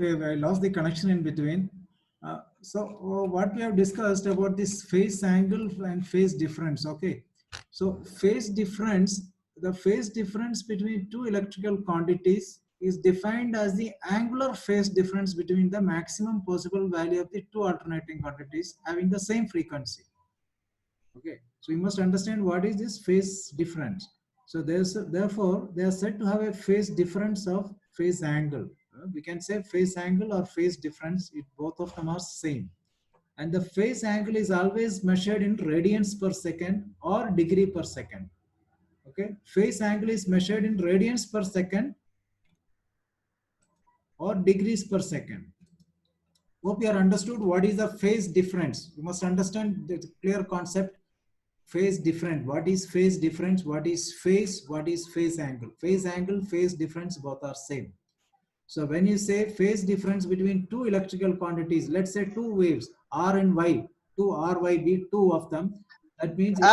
Okay, I lost the connection in between. What we have discussed about this phase angle and phase difference. Okay, so phase difference, the phase difference between two electrical quantities is defined as the angular phase difference between the maximum possible value of the two alternating quantities having the same frequency. Okay, so you must understand what is this phase difference. So therefore they are said to have a phase difference of phase angle. We can say phase angle or phase difference, if both of them are same. And the phase angle is always measured in radians per second or degree per second. Okay, phase angle is measured in radians per second or degrees per second. Hope you are understood what is the phase difference. You must understand the clear concept. Phase different. What is phase difference? What is phase? What is phase angle? Phase angle, phase difference, both are same. So when you say phase difference between two electrical quantities, let's say two waves, R and Y, two R, Y, B, two of them, that means it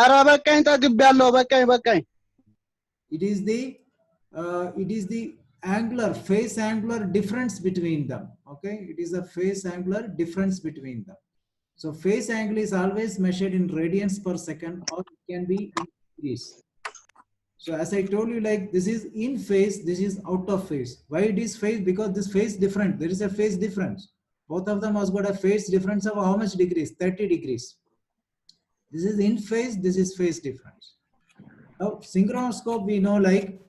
is the angular, phase angular difference between them. Okay, it is a phase angular difference between them. So phase angle is always measured in radians per second, or it can be in degrees. So as I told you, like this is in phase, this is out of phase. Why it is phase? Because this phase different. There is a phase difference. Both of them has got a phase difference of how much degrees? 30 degrees. This is in phase, this is phase difference. Now synchronoscope, we know like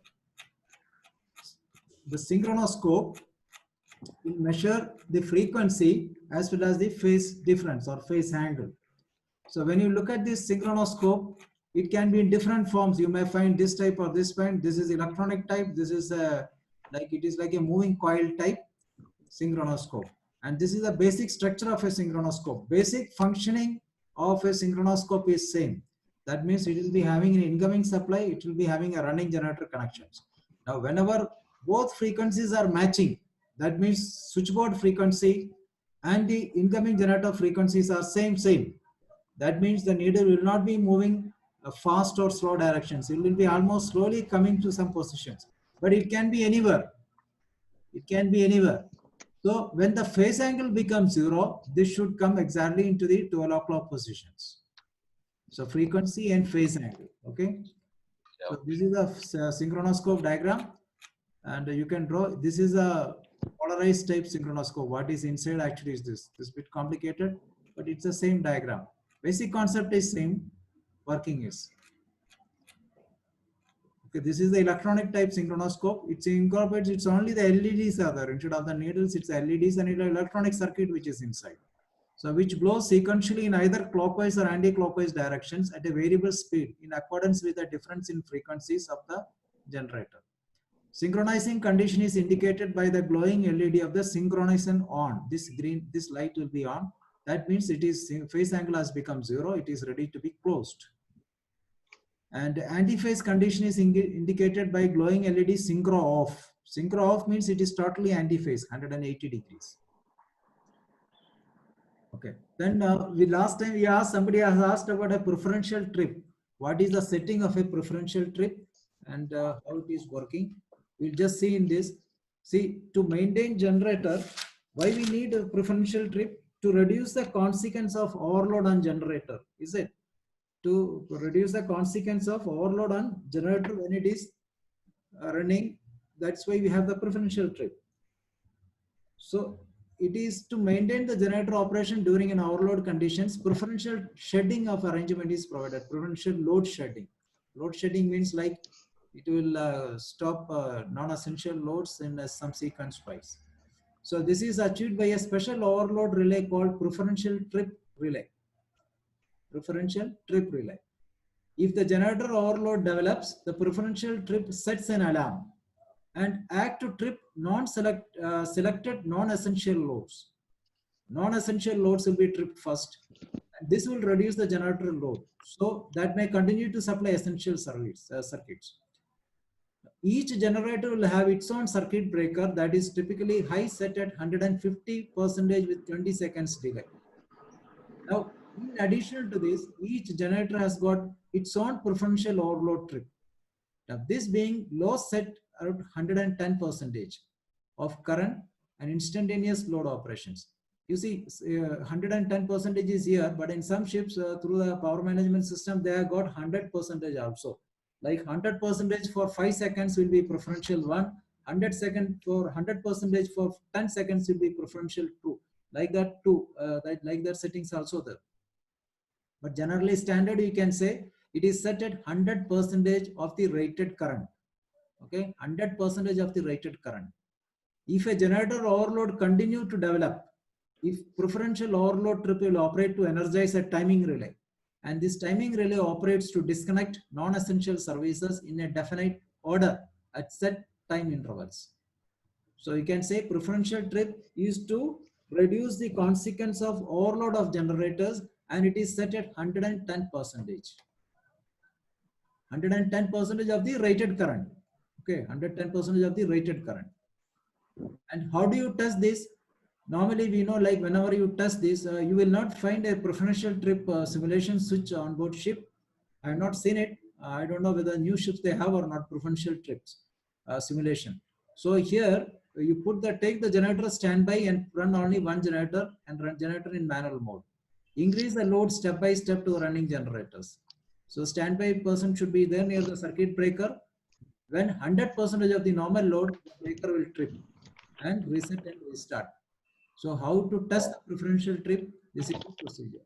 the synchronoscope will measure the frequency as well as the phase difference or phase angle. So when you look at this synchronoscope, it can be in different forms. You may find this type or this kind. This is electronic type. This is like a moving coil type synchronoscope. And this is the basic structure of a synchronoscope. Basic functioning of a synchronoscope is same. That means it will be having an incoming supply. It will be having a running generator connections. Now, whenever both frequencies are matching, that means switchboard frequency and the incoming generator frequencies are same. That means the needle will not be moving fast or slow directions. It will be almost slowly coming to some positions, but it can be anywhere. It can be anywhere. So when the phase angle becomes 0, this should come exactly into the 12 o'clock positions. So frequency and phase angle. Okay. So this is a synchronoscope diagram, and you can draw. This is a polarized type synchronoscope. What is inside actually is this. This is a bit complicated, but it's the same diagram. Basic concept is same, working is. Okay, this is the electronic type synchronoscope. It incorporates, it's only the LEDs are there. Instead of the needles, it's LEDs and an electronic circuit which is inside. So which blows sequentially in either clockwise or anti-clockwise directions at a variable speed in accordance with the difference in frequencies of the generator. Synchronizing condition is indicated by the glowing LED of the synchronization on. This light will be on. That means it is phase angle has become 0. It is ready to be closed. And anti-phase condition is indicated by glowing LED synchro off. Synchro off means it is totally anti-phase, 180 degrees. Okay. Then last time we asked, somebody has asked about a preferential trip. What is the setting of a preferential trip and how it is working? We'll just see in this. See, to maintain generator, why we need a preferential trip? To reduce the consequence of overload on generator, is it? To reduce the consequence of overload on generator when it is running. That's why we have the preferential trip. So it is to maintain the generator operation during an overload conditions. Preferential shedding of arrangement is provided. Preferential load shedding. Load shedding means like it will stop non-essential loads in some sequence wise. So this is achieved by a special overload relay called preferential trip relay. Preferential trip relay. If the generator overload develops, the preferential trip sets an alarm and act to trip selected non-essential loads. Non-essential loads will be tripped first. And this will reduce the generator load. So that may continue to supply essential circuits. Each generator will have its own circuit breaker that is typically high set at 150% with 20 seconds delay. Now, in addition to this, each generator has got its own preferential overload trip. Now, this being low set around 110% of current and instantaneous load operations. You see, 110% is here, but in some ships through the power management system, they have got 100% also. Like 100% for 5 seconds will be preferential 1, 100% for 100% for 10 seconds will be preferential 2. Like that 2, like that settings also there. But generally standard, you can say it is set at 100% of the rated current. Okay, 100% of the rated current. If a generator overload continue to develop, if preferential overload trip will operate to energize a timing relay, and this timing relay operates to disconnect non-essential services in a definite order at set time intervals. So you can say preferential trip is to reduce the consequence of overload of generators, and it is set at 110%. 110% of the rated current. Okay, 110% of the rated current. And how do you test this? Normally, we know like whenever you test this, you will not find a preferential trip simulation switch on board ship. I have not seen it. I don't know whether new ships they have or not preferential trips simulation. So here you take the generator standby and run only one generator and run generator in manual mode. Increase the load step by step to running generators. So standby person should be there near the circuit breaker. When 100% of the normal load, the breaker will trip and reset and restart. So how to test the preferential trip? This is the procedure.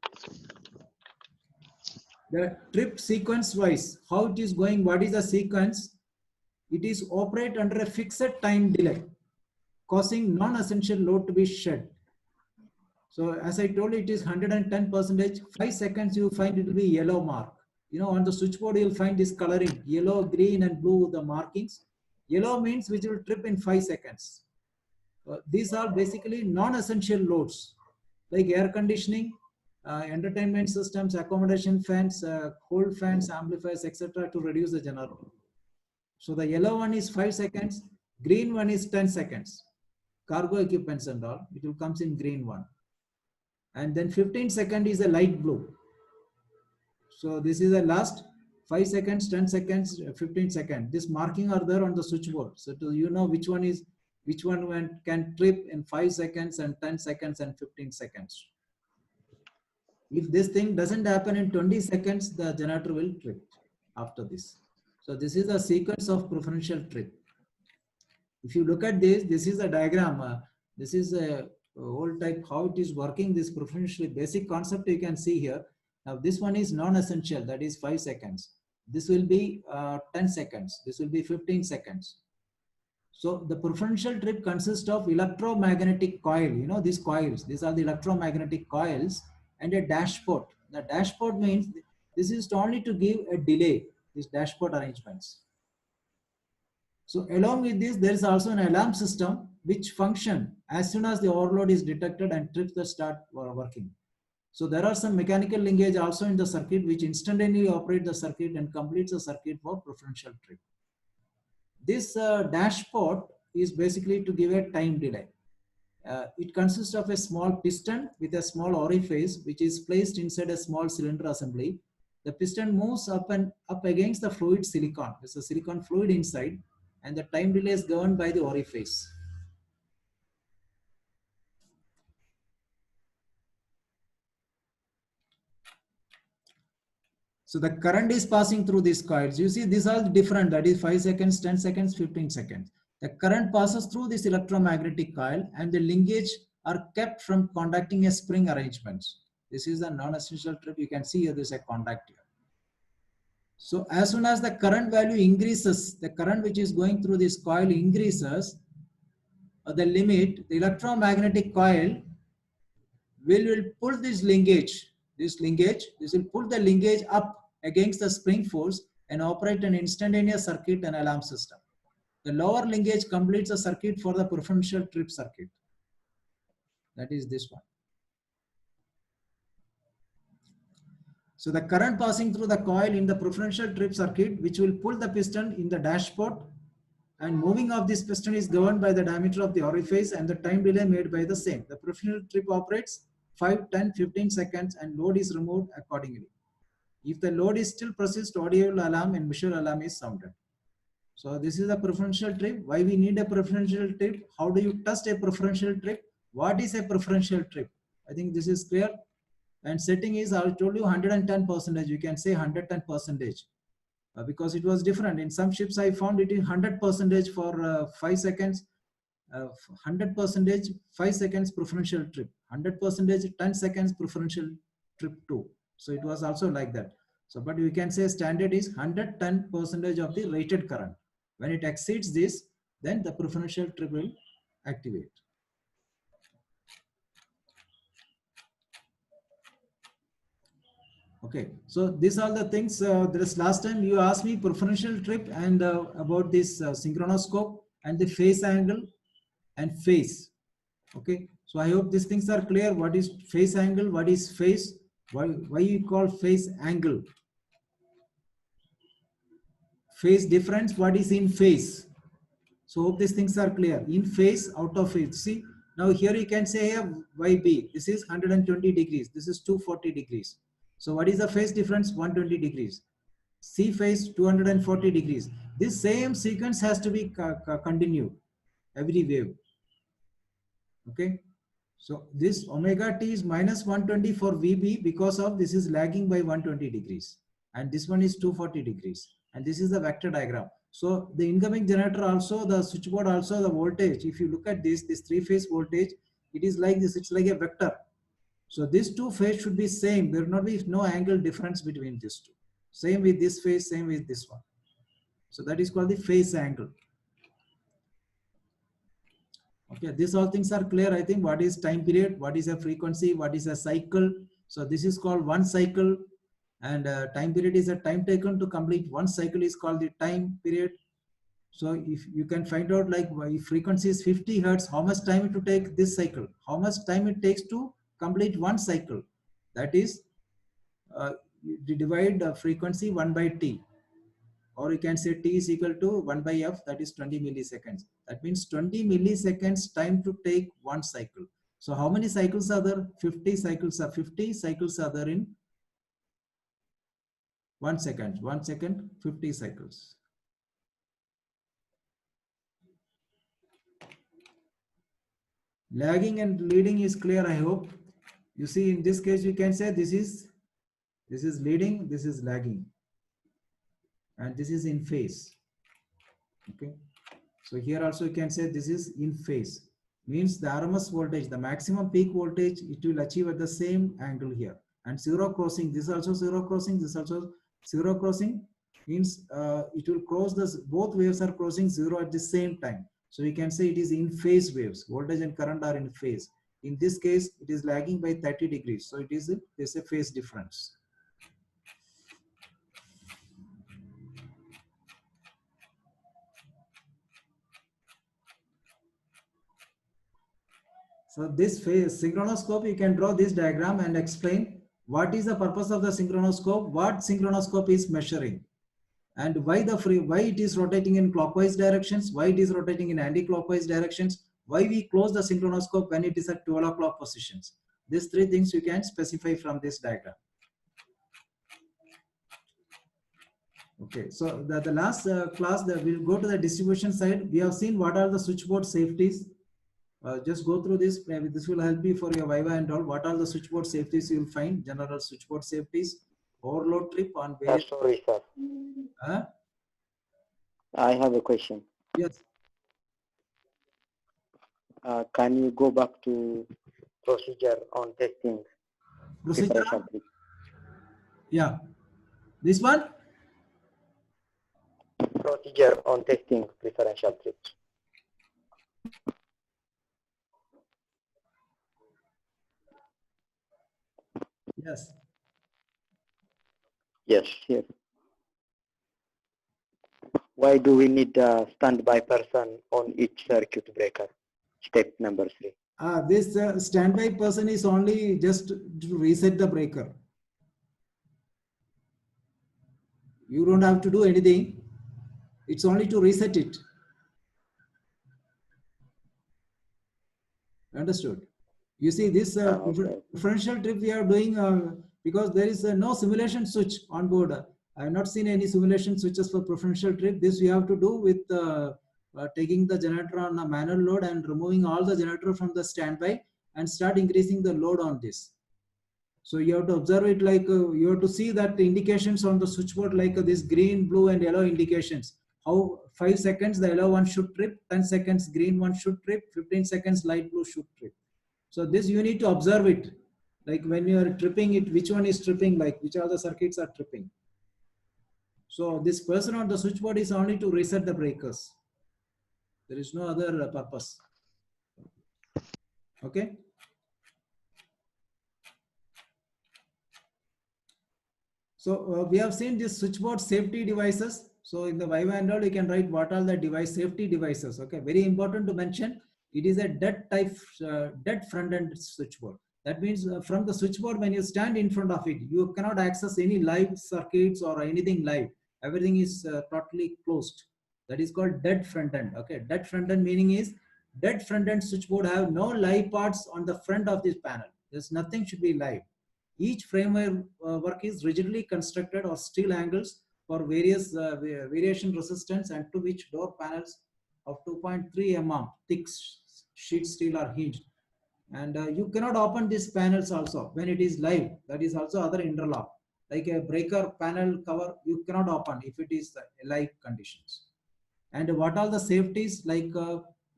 The trip sequence wise, how it is going, what is the sequence? It is operate under a fixed time delay, causing non-essential load to be shed. So as I told you, it is 110%. 5 seconds you find it will be yellow mark. You know, on the switchboard you'll find this coloring, yellow, green and blue, the markings. Yellow means which will trip in 5 seconds. These are basically non-essential loads like air conditioning, entertainment systems, accommodation fans, cold fans, amplifiers, etc. to reduce the generator. So the yellow one is 5 seconds, green one is 10 seconds. Cargo equipments and all, it will comes in green one. And then 15 seconds is a light blue. So this is the last 5 seconds, 10 seconds, 15 seconds. This marking are there on the switchboard. So to you know which one can trip in 5 seconds and 10 seconds and 15 seconds. If this thing doesn't happen in 20 seconds, the generator will trip after this. So this is a sequence of preferential trip. If you look at this is a diagram. This is a whole type how it is working. This preferential basic concept you can see here. Now this one is non-essential, that is 5 seconds. This will be 10 seconds. This will be 15 seconds. So the preferential trip consists of electromagnetic coil. You know these coils. These are the electromagnetic coils and a dashport. The dashport means this is only to give a delay. These dashport arrangements. So along with this, there is also an alarm system which function as soon as the overload is detected and trips that start working. So there are some mechanical linkage also in the circuit which instantaneously operate the circuit and completes the circuit for preferential trip. This dashport is basically to give a time delay. It consists of a small piston with a small orifice which is placed inside a small cylinder assembly. The piston moves up and up against the fluid silicon. There's a silicon fluid inside, and the time delay is governed by the orifice. So the current is passing through these coils. You see, these are different. That is 5 seconds, 10 seconds, 15 seconds. The current passes through this electromagnetic coil, and the linkage are kept from contacting a spring arrangements. This is a non-essential trip. You can see here there's a contact here. So as soon as the current value increases, the current which is going through this coil increases, the limit, the electromagnetic coil will pull this linkage, this will pull the linkage up against the spring force and operate an instantaneous circuit and alarm system. The lower linkage completes the circuit for the preferential trip circuit. That is this one. So the current passing through the coil in the preferential trip circuit, which will pull the piston in the dashport, and moving of this piston is governed by the diameter of the orifice and the time delay made by the same. The preferential trip operates 5, 10, 15 seconds and load is removed accordingly. If the load is still persists, audible alarm and visual alarm is sounded. So this is a preferential trip. Why we need a preferential trip? How do you test a preferential trip? What is a preferential trip? I think this is clear. And setting is, I told you 110%. You can say 110%. Because it was different. In some ships I found it is 100% for 5 seconds, 100% 5 seconds preferential trip, 100% 10 seconds preferential trip 2. So it was also like that. So but you can say standard is 110% of the rated current. When it exceeds this, then the preferential trip will activate. Okay, so these are the things. This last time you asked me preferential trip and about this synchronoscope and the phase angle and phase. Okay, so I hope these things are clear. What is phase angle? What is phase? Why you call phase angle? Phase difference. What is in phase? So hope these things are clear. In phase, out of phase. See, now here you can say here YB. This is 120 degrees. This is 240 degrees. So what is the phase difference? 120 degrees. C phase 240 degrees. This same sequence has to be continued every wave. Okay. So this omega t is minus 120 for VB because of this is lagging by 120 degrees. And this one is 240 degrees. And this is the vector diagram. So the incoming generator also, the switchboard also, the voltage, if you look at this three-phase voltage, it is like this, it's like a vector. So these two phase should be same. There will not be no angle difference between these two. Same with this phase, same with this one. So that is called the phase angle. Okay, these all things are clear. I think what is time period, what is a frequency, what is a cycle. So this is called one cycle, and time period is a time taken to complete one cycle is called the time period. So if you can find out like if frequency is 50 hertz, how much time it to take this cycle, how much time it takes to complete one cycle. That is, you divide the frequency 1 by t. Or you can say t is equal to 1 by f, that is 20 milliseconds. That means 20 milliseconds time to take one cycle. So how many cycles are there? 50 cycles are 50 cycles are there in 1 second. 1 second, 50 cycles. Lagging and leading is clear, I hope. You see, in this case, you can say this is leading, this is lagging, and this is in phase. Okay. So here also you can say this is in phase. Means the RMS voltage, the maximum peak voltage, it will achieve at the same angle here. And zero crossing, this also zero crossing, this also zero crossing, means it will cross this, both waves are crossing zero at the same time. So we can say it is in phase waves. Voltage and current are in phase. In this case, it is lagging by 30 degrees. So it is there's a phase difference. So this phase synchronoscope, you can draw this diagram and explain what is the purpose of the synchronoscope, what synchronoscope is measuring, and why it is rotating in clockwise directions, why it is rotating in anti-clockwise directions, why we close the synchronoscope when it is at 12 o'clock positions. These three things you can specify from this diagram. Okay, so the last class that we'll go to the distribution side. We have seen what are the switchboard safeties. Just go through this. Maybe this will help you for your Viva and all. What are the switchboard safeties you will find? General switchboard safeties, overload trip on various. Sorry, sir. I have a question. Yes. Can you go back to procedure on testing? Procedure? Yeah. This one? Procedure on testing preferential trips. Yes. Yes, yes. Why do we need a standby person on each circuit breaker? Step number 3. This standby person is only just to reset the breaker. You don't have to do anything. It's only to reset it. Understood? You see this preferential trip we are doing because there is no simulation switch on board. I have not seen any simulation switches for preferential trip. This we have to do with taking the generator on a manual load and removing all the generator from the standby and start increasing the load on this. So you have to observe it like you have to see that the indications on the switchboard like this green, blue and yellow indications. How 5 seconds the yellow one should trip, 10 seconds green one should trip, 15 seconds light blue should trip. So this you need to observe it. Like when you are tripping it, which one is tripping, like which are the circuits are tripping. So this person on the switchboard is only to reset the breakers. There is no other purpose. Okay. So we have seen this switchboard safety devices. So in the Viva and all, you can write what are the device safety devices. Okay, very important to mention. It is a dead type, dead front-end switchboard. That means from the switchboard, when you stand in front of it, you cannot access any live circuits or anything live. Everything is totally closed. That is called dead front-end. Okay, dead front-end meaning is dead front-end switchboard have no live parts on the front of this panel. There's nothing should be live. Each framework work is rigidly constructed or steel angles for various variation resistance and to which door panels of 2.3 mm thick sheet steel are hinged. And you cannot open these panels also when it is live. That is also other interlock. Like a breaker panel cover, you cannot open if it is live conditions. And what are the safeties? Like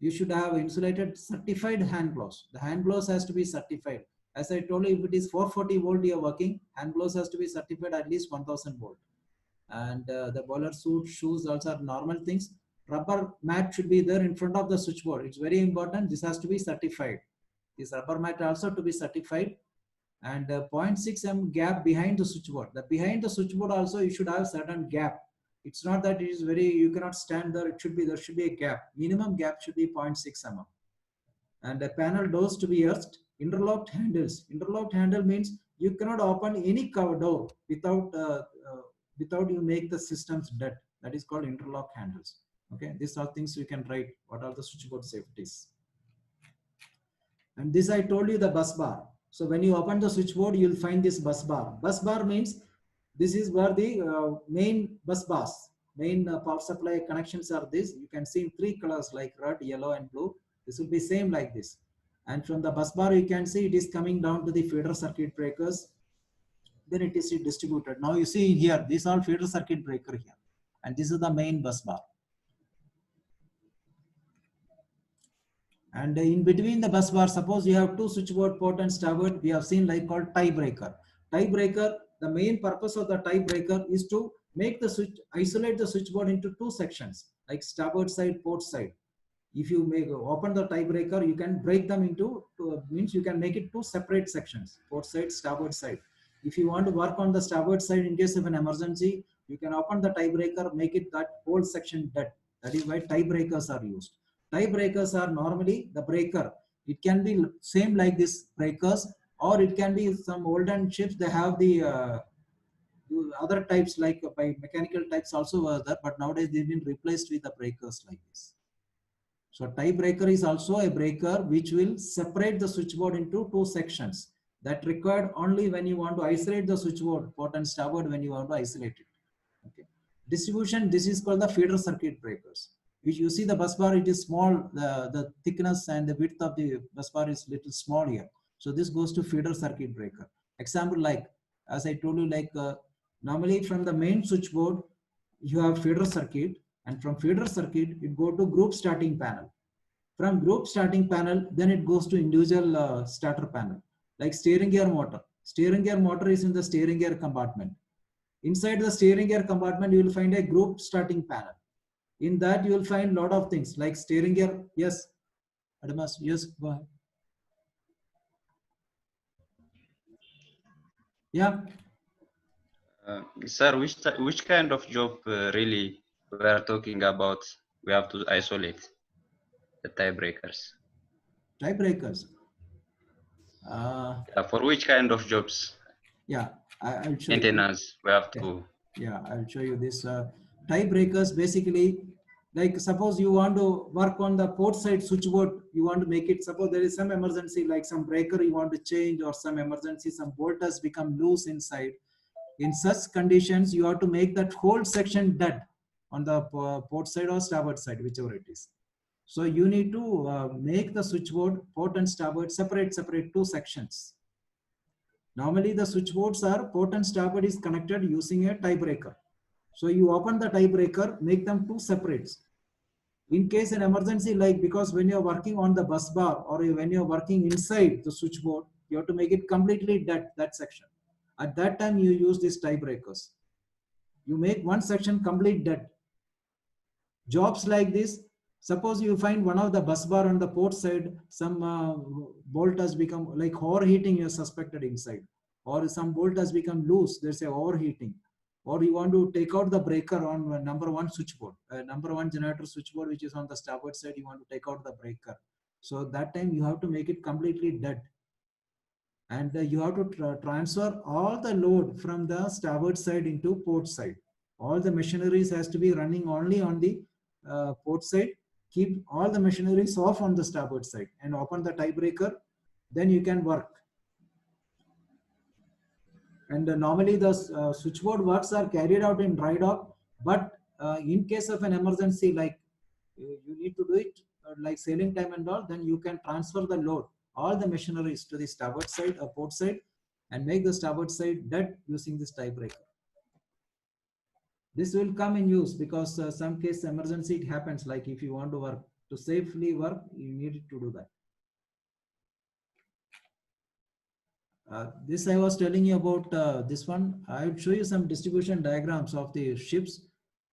you should have insulated certified hand gloves. The hand gloves has to be certified. As I told you, if it is 440 volt you are working, hand gloves has to be certified at least 1000 volt. And the boiler suit, shoes also are normal things. Rubber mat should be there in front of the switchboard. It's very important. This has to be certified. This rubber mat also to be certified. And 0.6 mm gap behind the switchboard. The behind the switchboard also you should have certain gap. It's not that it is very, you cannot stand there. It should be, there should be a gap. Minimum gap should be 0.6 mm. And the panel doors to be earthed. Interlocked handles. Interlocked handle means you cannot open any cover door without without you make the systems dead. That is called interlock handles. Okay, these are things you can write. What are the switchboard safeties? And this I told you the bus bar. So when you open the switchboard, you'll find this bus bar. Bus bar means this is where the main bus bars, main power supply connections are this. You can see in 3 colors like red, yellow and blue. This will be same like this. And from the bus bar, you can see it is coming down to the feeder circuit breakers. Then it is distributed. Now you see here, these are feeder circuit breaker here. And this is the main bus bar. And in between the bus bar, suppose you have 2 switchboard port and starboard, we have seen like called tie breaker. Tie breaker, the main purpose of the tie breaker is to make the switch, isolate the switchboard into 2 sections, like starboard side, port side. If you make open the tie breaker, you can break them into, means you can make it 2 separate sections, port side, starboard side. If you want to work on the starboard side in case of an emergency, you can open the tie breaker, make it that whole section dead. That is why tie breakers are used. Tie breakers are normally the breaker. It can be same like this breakers, or it can be some olden ships. They have the other types like by mechanical types also were there, but nowadays they've been replaced with the breakers like this. So tie breaker is also a breaker which will separate the switchboard into two sections, that required only when you want to isolate the switchboard port and starboard, when you want to isolate it. Okay. Distribution, this is called the feeder circuit breakers. Which you see the bus bar, it is small, the thickness and the width of the bus bar is little small here. So this goes to feeder circuit breaker. Example, like as I told you, like normally from the main switchboard you have feeder circuit, and from feeder circuit it go to group starting panel. From group starting panel, then it goes to individual starter panel, like steering gear motor. Steering gear motor is in the steering gear compartment. Inside the steering gear compartment, you will find a group starting panel. In that, you will find a lot of things like steering gear. Yes, Adamas, yes, go ahead. Yeah. Sir, which kind of job really we are talking about? We have to isolate the tiebreakers. Tiebreakers. For which kind of jobs? Yeah, I'll show you. Maintenance, we have to. Yeah, I'll show you this. Tiebreakers basically, like suppose you want to work on the port side switchboard, you want to make it, suppose there is some emergency, like some breaker you want to change, or some emergency, some bolt has become loose inside. In such conditions, you have to make that whole section dead on the port side or starboard side, whichever it is. So you need to make the switchboard, port and starboard, separate two sections. Normally the switchboards are port and starboard is connected using a tiebreaker. So you open the tiebreaker, make them two separates. In case an emergency, like because when you're working on the bus bar or when you're working inside the switchboard, you have to make it completely dead, that section. At that time, you use these tiebreakers. You make one section complete dead. Jobs like this, suppose you find one of the bus bar on the port side, some bolt has become like overheating, you're suspected inside, or some bolt has become loose, there's a overheating, or you want to take out the breaker on number one switchboard, number one generator switchboard, which is on the starboard side, you want to take out the breaker. So that time you have to make it completely dead. And you have to transfer all the load from the starboard side into port side. All the machineries has to be running only on the port side. Keep all the machineries off on the starboard side and open the tiebreaker. Then you can work. And normally the switchboard works are carried out in dry dock. But in case of an emergency, like you need to do it like sailing time and all, then you can transfer the load, all the machineries to the starboard side or port side, and make the starboard side dead using this tiebreaker. This will come in use because some case emergency it happens, like if you want to work, to safely work, you need to do that. This I was telling you about this one. I will show you some distribution diagrams of the ships,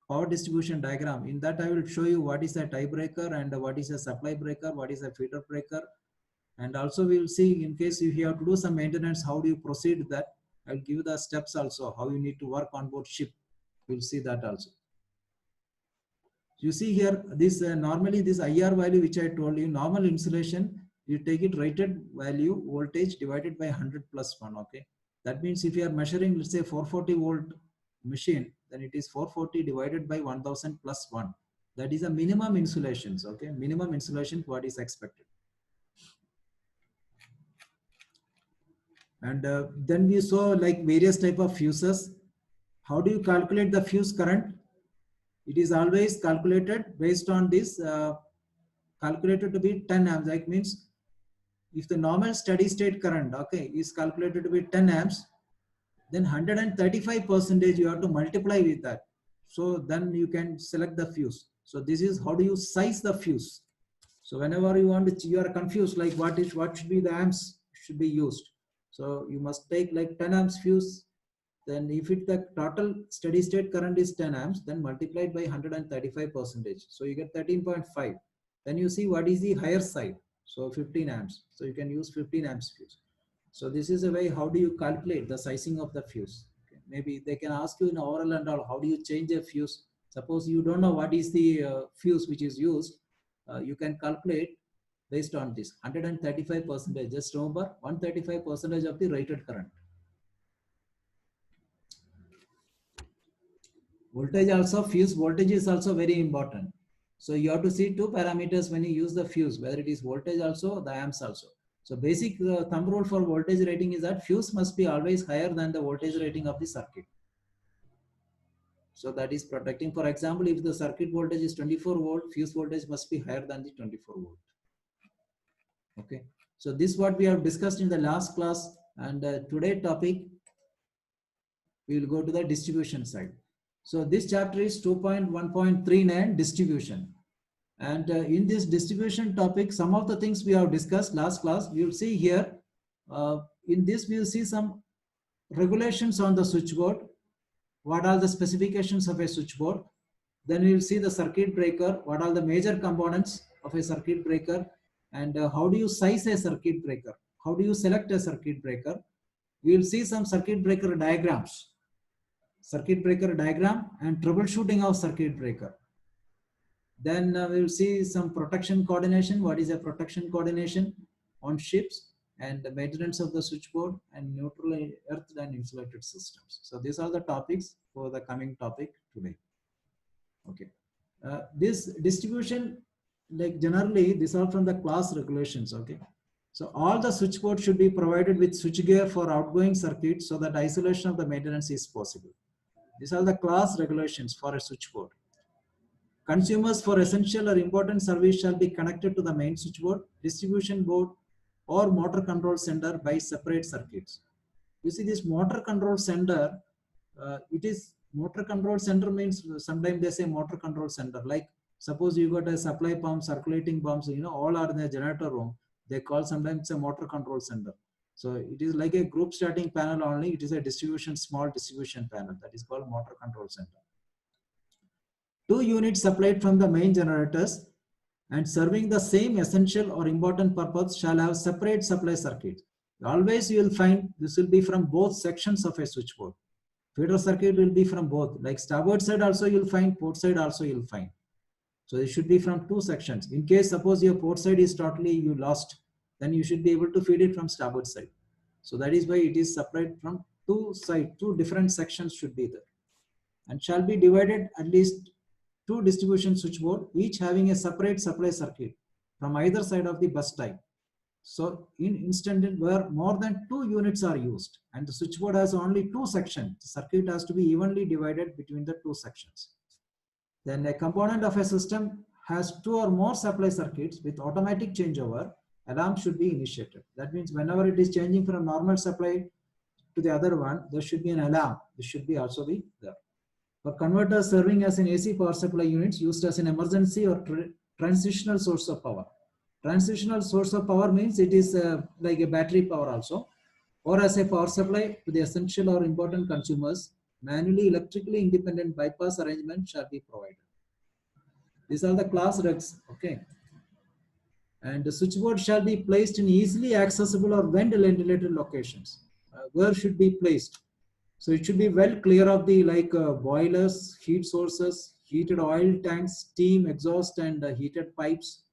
power distribution diagram. In that I will show you what is a tiebreaker and what is a supply breaker, what is a feeder breaker. And also we will see in case if you have to do some maintenance, how do you proceed that. I'll give you the steps also, how you need to work on board ship. We'll see that also. You see here, this normally this IR value which I told you, normal insulation, you take it rated value voltage divided by 100 plus 1. Okay, that means if you are measuring, let's say 440 volt machine, then it is 440 divided by 1000 plus 1. That is a minimum insulations. Okay, minimum insulation what is expected. And then we saw like various type of fuses. How do you calculate the fuse current? It is always calculated based on this calculated to be 10 amps. That means if the normal steady state current, okay, is calculated to be 10 amps, then 135% you have to multiply with that. So then you can select the fuse. So this is how do you size the fuse. So whenever you want to, you are confused like what should be the amps should be used. So you must take like 10 amps fuse. Then if it the total steady state current is 10 amps, then multiplied by 135%. So you get 13.5. Then you see what is the higher side. So 15 amps. So you can use 15 amps fuse. So this is a way how do you calculate the sizing of the fuse. Okay. Maybe they can ask you in oral and all, how do you change a fuse? Suppose you don't know what is the fuse which is used. You can calculate based on this 135%. Just remember 135% of the rated current. Voltage also, fuse voltage is also very important. So you have to see two parameters when you use the fuse, whether it is voltage also, the amps also. So basic thumb rule for voltage rating is that fuse must be always higher than the voltage rating of the circuit. So that is protecting. For example, if the circuit voltage is 24 volt, fuse voltage must be higher than the 24 volt. Okay. So this is what we have discussed in the last class, and today topic, we will go to the distribution side. So this chapter is 2.1.39 distribution. And in this distribution topic, some of the things we have discussed last class, we will see here. In this, we will see some regulations on the switchboard. What are the specifications of a switchboard? Then we will see the circuit breaker. What are the major components of a circuit breaker? And how do you size a circuit breaker? How do you select a circuit breaker? We will see some circuit breaker diagrams. Circuit breaker diagram and troubleshooting of circuit breaker. Then we will see some protection coordination. What is a protection coordination on ships, and the maintenance of the switchboard, and neutral, earthed and insulated systems. So these are the topics for the coming topic today. Okay. This distribution, like generally, these are from the class regulations. Okay. So all the switchboard should be provided with switchgear for outgoing circuits so that isolation of the maintenance is possible. These are the class regulations for a switchboard. Consumers for essential or important service shall be connected to the main switchboard, distribution board, or motor control center by separate circuits. You see this motor control center, it is motor control center means sometimes they say motor control center. Like suppose you got a supply pump, circulating pumps, you know, all are in a generator room. They call sometimes a motor control center. So it is like a group starting panel only. It is a distribution, small distribution panel that is called motor control center. 2 units supplied from the main generators and serving the same essential or important purpose shall have separate supply circuits. Always you will find this will be from both sections of a switchboard. Feeder circuit will be from both. Like starboard side also you will find, port side also you will find. So it should be from 2 sections. In case suppose your port side is totally you lost, then you should be able to feed it from starboard side. So that is why it is separate from 2 sides. 2 different sections should be there, and shall be divided at least 2 distribution switchboard, each having a separate supply circuit from either side of the bus tie. So in instance where more than 2 units are used and the switchboard has only 2 sections, the circuit has to be evenly divided between the 2 sections. Then a component of a system has 2 or more supply circuits with automatic changeover, alarm should be initiated. That means whenever it is changing from normal supply to the other one, there should be an alarm. This should be also be there. For converters serving as an AC power supply units used as an emergency or transitional source of power. Transitional source of power means it is like a battery power also, or as a power supply to the essential or important consumers, manually electrically independent bypass arrangement shall be provided. These are the class regs, okay. And the switchboard shall be placed in easily accessible or ventilated locations. Where should be placed? So it should be well clear of the boilers, heat sources, heated oil tanks, steam, exhaust, and heated pipes.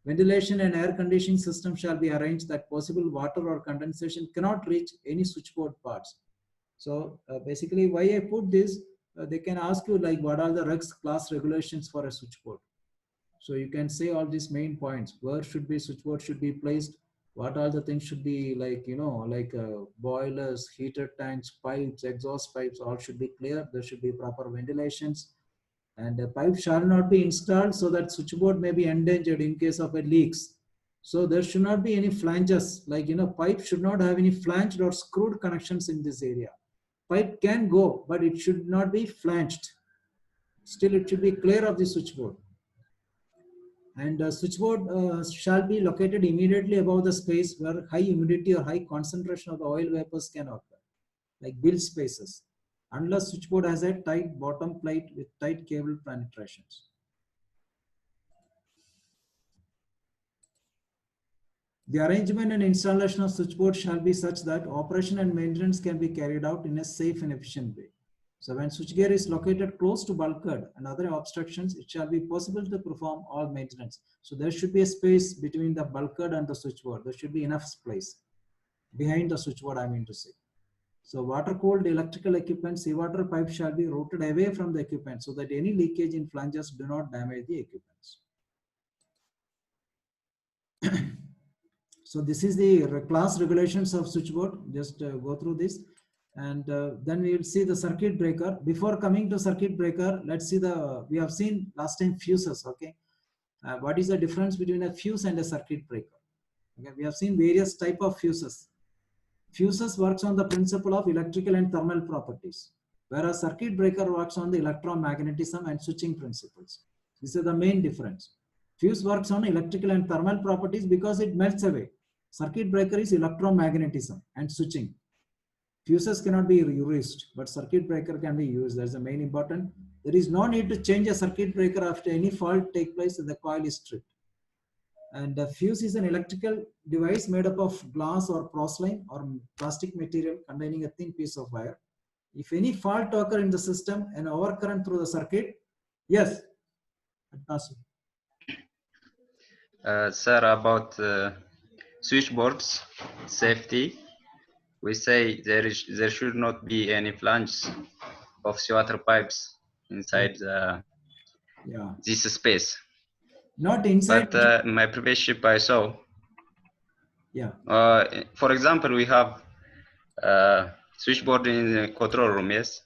Ventilation and air conditioning system shall be arranged that possible water or condensation cannot reach any switchboard parts. So basically why I put this, they can ask you like what are the regs class regulations for a switchboard. So you can say all these main points. Where should be switchboard should be placed? What are the things should be like, you know, like boilers, heater tanks, pipes, exhaust pipes, all should be clear. There should be proper ventilations, and a pipe shall not be installed so that switchboard may be endangered in case of a leaks. So there should not be any flanges, like, you know, pipe should not have any flanged or screwed connections in this area. Pipe can go, but it should not be flanged. Still, it should be clear of the switchboard. And switchboard shall be located immediately above the space where high humidity or high concentration of the oil vapors can occur, like bilge spaces, unless switchboard has a tight bottom plate with tight cable penetrations. The arrangement and installation of switchboard shall be such that operation and maintenance can be carried out in a safe and efficient way. So when switchgear is located close to bulkhead and other obstructions, it shall be possible to perform all maintenance. So there should be a space between the bulkhead and the switchboard. There should be enough space behind the switchboard, I mean to say. So water-cooled electrical equipment, seawater pipes shall be routed away from the equipment so that any leakage in flanges do not damage the equipments. So this is the class regulations of switchboard. Just go through this, and then we will see the circuit breaker. Before coming to circuit breaker, let's see we have seen last time fuses. Okay, what is the difference between a fuse and a circuit breaker? Okay, we have seen various type of fuses. Fuses works on the principle of electrical and thermal properties, whereas circuit breaker works on the electromagnetism and switching principles. This is the main difference. Fuse works on electrical and thermal properties because it melts away. Circuit breaker is electromagnetism and switching. Fuses cannot be used, but circuit breaker can be used. That's the main important. There is no need to change a circuit breaker after any fault take place and the coil is stripped. And a fuse is an electrical device made up of glass or porcelain or plastic material containing a thin piece of wire. If any fault occur in the system and overcurrent through the circuit, yes. Sir, about switchboards safety, we say there should not be any flanges of seawater pipes inside this space. Not inside. But my previous ship I saw. Yeah. For example, we have switchboard in the control room, yes.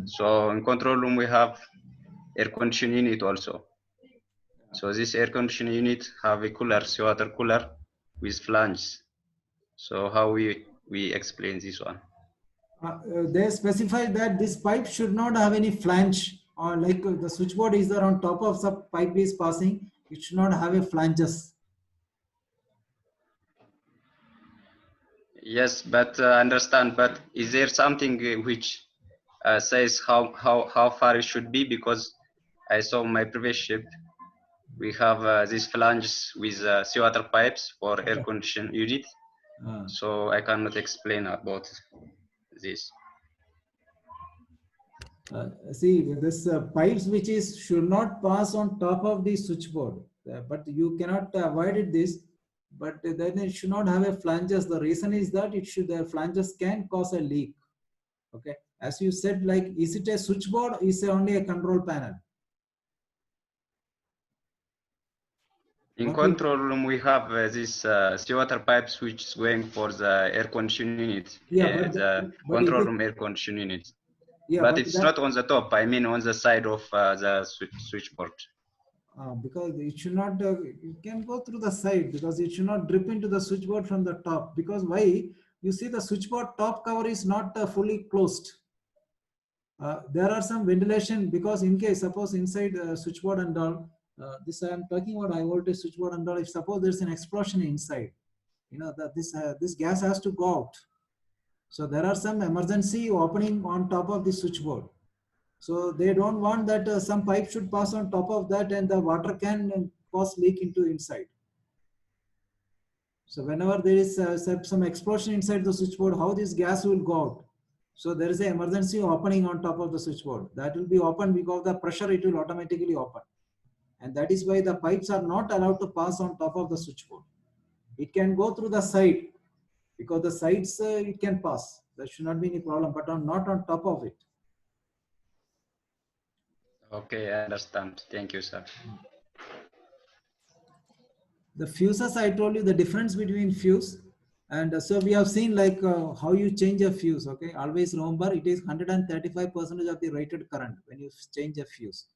So in control room we have air conditioning unit also. So this air conditioning unit have a cooler, seawater cooler with flanges. So how we explain this one? They specify that this pipe should not have any flange, or like the switchboard is there on top of the pipe is passing, it should not have a flanges. Yes, but understand. But is there something which says how far it should be? Because I saw my previous ship, we have these flanges with seawater pipes for air conditioning unit. So I cannot explain about this. See, this pipes which should not pass on top of the switchboard, but you cannot avoid it this. But then it should not have a flanges. The reason is that the flanges can cause a leak. Okay, as you said, like, is it a switchboard? Is it only a control panel? In control room, we have this seawater pipes which is going for the air conditioning unit. Yeah, the control room air conditioning unit. Yeah, but it's not on the top. I mean, on the side of the switchboard. Because it should not. It can go through the side because it should not drip into the switchboard from the top. Because why? You see, the switchboard top cover is not fully closed. There are some ventilation because in case suppose inside switchboard and all. This I am talking about high voltage switchboard and all. If suppose there's an explosion inside, you know that this gas has to go out. So there are some emergency opening on top of the switchboard. So they don't want that some pipe should pass on top of that and the water can cause leak into inside. So whenever there is some explosion inside the switchboard, how this gas will go out? So there is an emergency opening on top of the switchboard. That will be open because the pressure, it will automatically open. And that is why the pipes are not allowed to pass on top of the switchboard. It can go through the side because the sides it can pass. There should not be any problem, but not on top of it. Okay, I understand. Thank you, sir. The fuses, I told you the difference between fuse. And so we have seen like how you change a fuse. Okay, always remember it is 135% of the rated current when you change a fuse.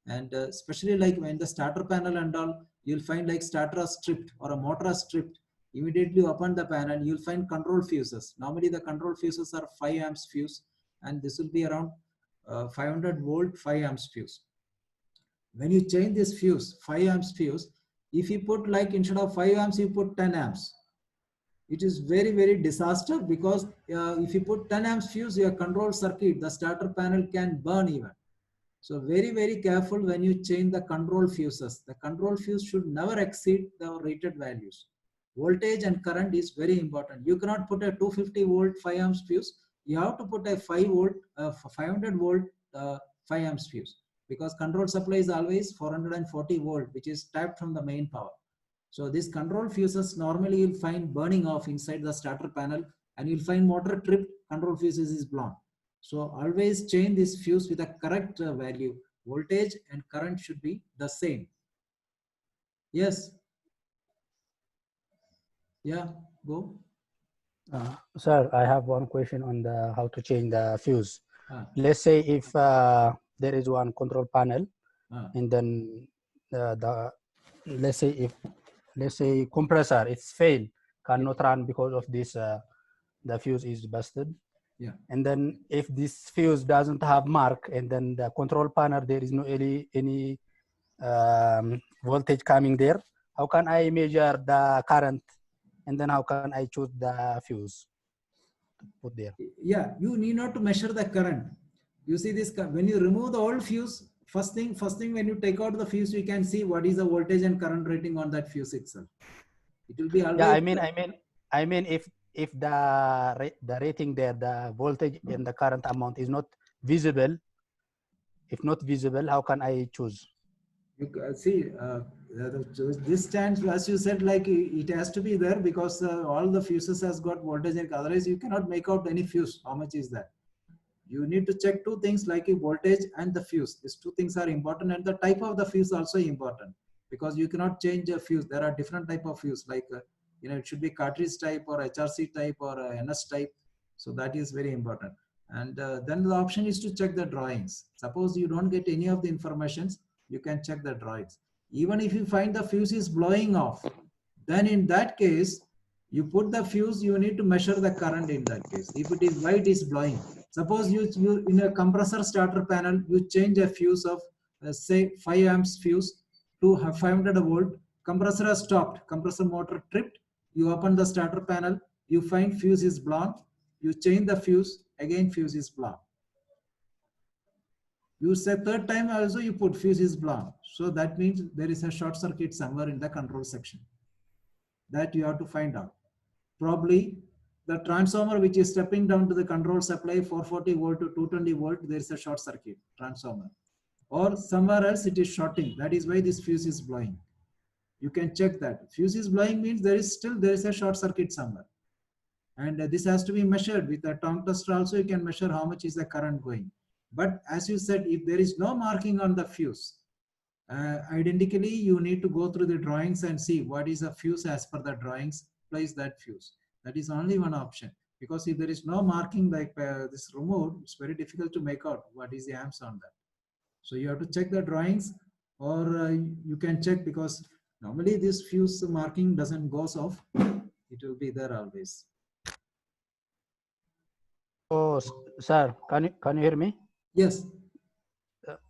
And especially like when the starter panel and all, you'll find like starter are stripped or a motor are stripped. Immediately open the panel, you'll find control fuses. Normally the control fuses are 5 amps fuse, and this will be around 500 volt 5 amps fuse. When you change this fuse, 5 amps fuse, if you put like instead of 5 amps, you put 10 amps. It is very, very disaster because if you put 10 amps fuse, your control circuit, the starter panel can burn even. So very, very careful when you change the control fuses. The control fuse should never exceed the rated values. Voltage and current is very important. You cannot put a 250 volt 5 amps fuse you have to put a 5 volt, 500 volt, 5 amps fuse, because control supply is always 440 volt, which is tapped from the main power. So these control fuses normally you'll find burning off inside the starter panel, and you'll find motor tripped, control fuses is blown. So always change this fuse with a correct value. Voltage and current should be the same. Yes. Yeah, go. Sir, I have one question on the how to change the fuse. Ah, Let's say if there is one control panel, ah, and then the let's say compressor it's failed, cannot run because of this the fuse is busted. yeah. And then if this fuse doesn't have mark, and then the control panel there is no any voltage coming there, how can I measure the current, and then how can I choose the fuse to put there? Yeah, you need not to measure the current. You see this, when you remove the old fuse, first thing when you take out the fuse, you can see what is the voltage and current rating on that fuse itself. It will be always. Yeah, I mean if the rating there, the voltage and the current amount is not visible, if not visible, how can I choose? You see, this stands, as you said, like it has to be there, because all the fuses has got voltage, and otherwise you cannot make out any fuse. How much is that? You need to check two things, like a voltage and the fuse. These two things are important, and the type of the fuse also important, because you cannot change a fuse. There are different type of fuse, like it should be cartridge type or HRC type or NS type. So that is very important. And then the option is to check the drawings. Suppose you don't get any of the informations, you can check the drawings. Even if you find the fuse is blowing off, then in that case, you put the fuse, you need to measure the current in that case. If it is white, is blowing. Suppose you in a compressor starter panel, you change a fuse of say 5 amps fuse to 500 volt. Compressor has stopped, compressor motor tripped. You open the starter panel, you find fuse is blown. You change the fuse, again fuse is blown. You say third time also you put fuse is blown. So that means there is a short circuit somewhere in the control section. That you have to find out. Probably the transformer which is stepping down to the control supply 440 volt to 220 volt, there is a short circuit transformer. Or somewhere else it is shorting. That is why this fuse is blowing. You can check that. Fuse is blowing means there is a short circuit somewhere. And this has to be measured with a tongue tester also. You can measure how much is the current going. But as you said, if there is no marking on the fuse, identically you need to go through the drawings and see what is the fuse as per the drawings, place that fuse. That is only one option, because if there is no marking like this removed, it's very difficult to make out what is the amps on that. So you have to check the drawings, or you can check, because normally this fuse marking doesn't goes off. It will be there always. Oh, sir, can you hear me? Yes.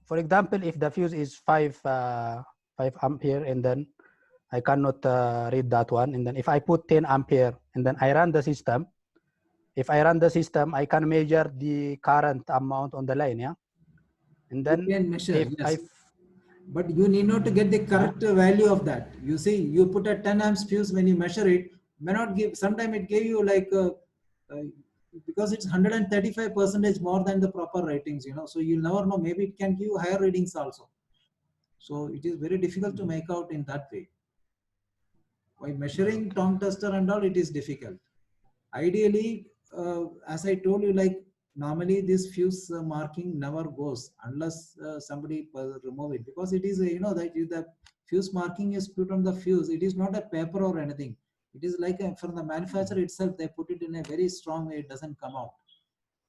For example, if the fuse is 5 ampere, and then I cannot read that one, and then if I put 10 ampere and then I run the system, if I run the system, I can measure the current amount on the line, yeah? And then you can measure, if yes. But you need not to get the correct value of that. You see, you put a 10 amps fuse, when you measure it, may not give, sometimes it gave you like, because it's 135% more than the proper ratings, so you'll never know, maybe it can give you higher readings also. So it is very difficult to make out in that way. By measuring tongue tester and all, it is difficult. Ideally, as I told you, like normally this fuse marking never goes unless somebody remove it, because it is that the fuse marking is put on the fuse. It is not a paper or anything. It is like from the manufacturer itself, they put it in a very strong way, it doesn't come out.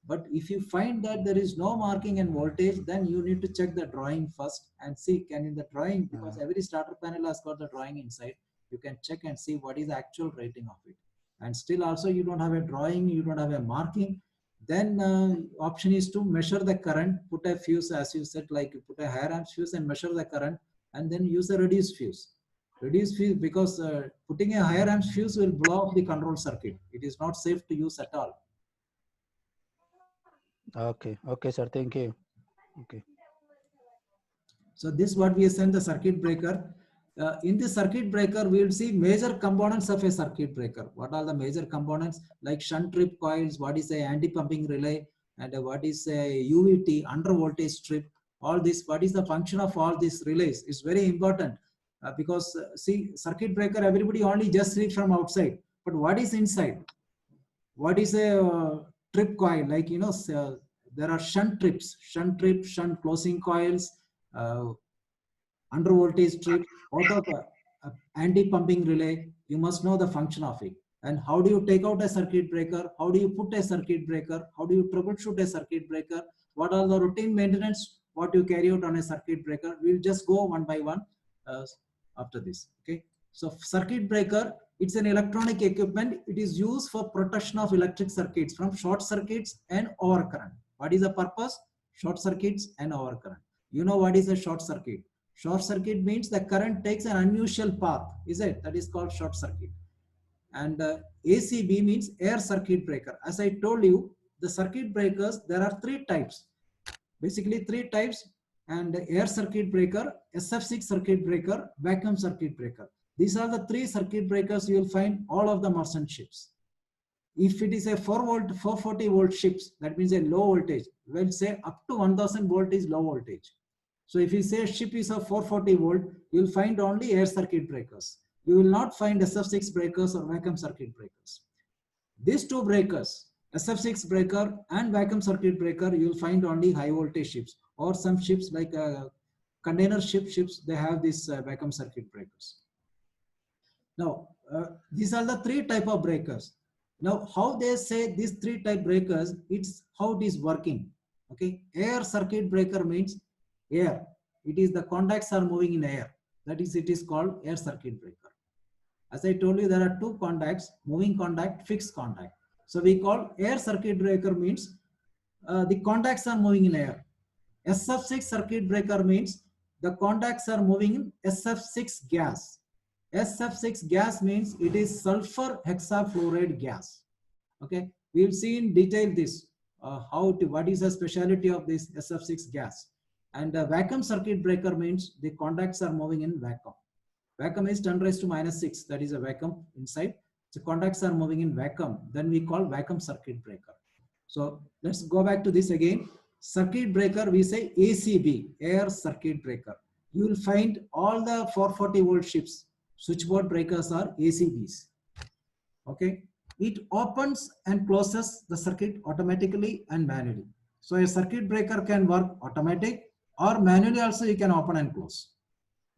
But if you find that there is no marking and voltage, then you need to check the drawing first and see, can in the drawing, because every starter panel has got the drawing inside, you can check and see what is the actual rating of it. And still also you don't have a drawing, you don't have a marking, then option is to measure the current, put a fuse, as you said, like you put a higher amp fuse and measure the current, and then use a reduced fuse. Reduced fuse, because putting a higher amp fuse will blow off the control circuit. It is not safe to use at all. Okay, sir, thank you. Okay. So this what we send the circuit breaker. in the circuit breaker, we will see major components of a circuit breaker. What are the major components? Like shunt trip coils, what is a anti-pumping relay, and what is a UVT, under voltage strip. All this, what is the function of all these relays is very important, because see, circuit breaker, everybody only just read from outside, but what is inside? What is a trip coil? Like, you know, there are shunt trips, shunt closing coils, under voltage strip, auto anti-pumping relay. You must know the function of it. And how do you take out a circuit breaker? How do you put a circuit breaker? How do you troubleshoot a circuit breaker? What are the routine maintenance what you carry out on a circuit breaker? We'll just go one by one after this. Okay. So circuit breaker, it's an electronic equipment. It is used for protection of electric circuits from short circuits and overcurrent. What is the purpose? Short circuits and overcurrent. You know what is a short circuit? Short circuit means the current takes an unusual path, is it? That is called short circuit. And ACB means air circuit breaker. As I told you, the circuit breakers, there are three types. Basically three types, and air circuit breaker, SF6 circuit breaker, vacuum circuit breaker. These are the three circuit breakers you will find all of the Merchant ships. If it is a 440 volt ships, that means a low voltage. We'll say up to 1000 volt is low voltage. So if you say ship is a 440 volt, you'll find only air circuit breakers. You will not find SF6 breakers or vacuum circuit breakers. These two breakers, SF6 breaker and vacuum circuit breaker, you'll find only high voltage ships, or some ships like container ships, they have these vacuum circuit breakers. Now, these are the three type of breakers. Now, how they say these three type breakers, it's how it is working. Okay, air circuit breaker means air. It is the contacts are moving in air. That is, it is called air circuit breaker. As I told you, there are two contacts, moving contact, fixed contact. So we call air circuit breaker means the contacts are moving in air. SF6 circuit breaker means the contacts are moving in SF6 gas. SF6 gas means it is sulfur hexafluoride gas. Okay, we will see in detail this, what is the speciality of this SF6 gas. And vacuum circuit breaker means the contacts are moving in vacuum. Vacuum is 10 raised to -6, that is a vacuum inside. So contacts are moving in vacuum, then we call vacuum circuit breaker. So let's go back to this again. Circuit breaker, we say ACB, air circuit breaker. You will find all the 440 volt ships, switchboard breakers are ACBs. Okay, it opens and closes the circuit automatically and manually. So a circuit breaker can work automatic or manually also. You can open and close.